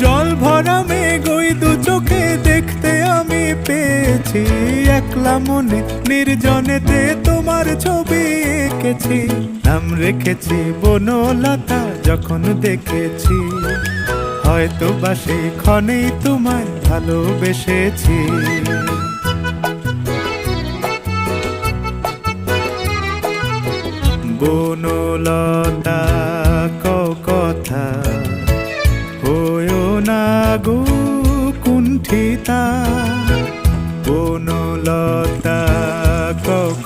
জল ভরা মেঘ ওই দু চোখে দেখতে আমি পেয়েছি, একলা মনে নির্জনেতে তোমার ছবি এঁকেছি। নাম রেখেছি বনলতা যখন দেখেছি, হয়তো বা সেই ক্ষণেই তোমায় ভালোবেসেছি। বনলতা কথা হয়ো না গো কুণ্ঠিতা, বনলতা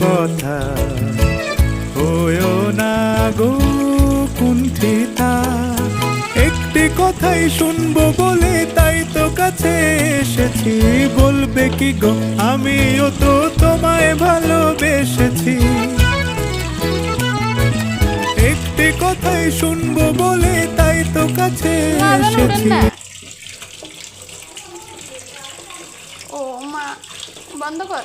কথা হয়ো না গো কুণ্ঠিতা। একটি কথাই শুনবো বলে তাই তো কাছে এসেছি, বলবে কি গো আমিও তো তোমায় ভালোবেসেছি। একটি কথাই শুনবো বলে তাই তো কাছে এসেছি। ও মা, বন্ধ কর।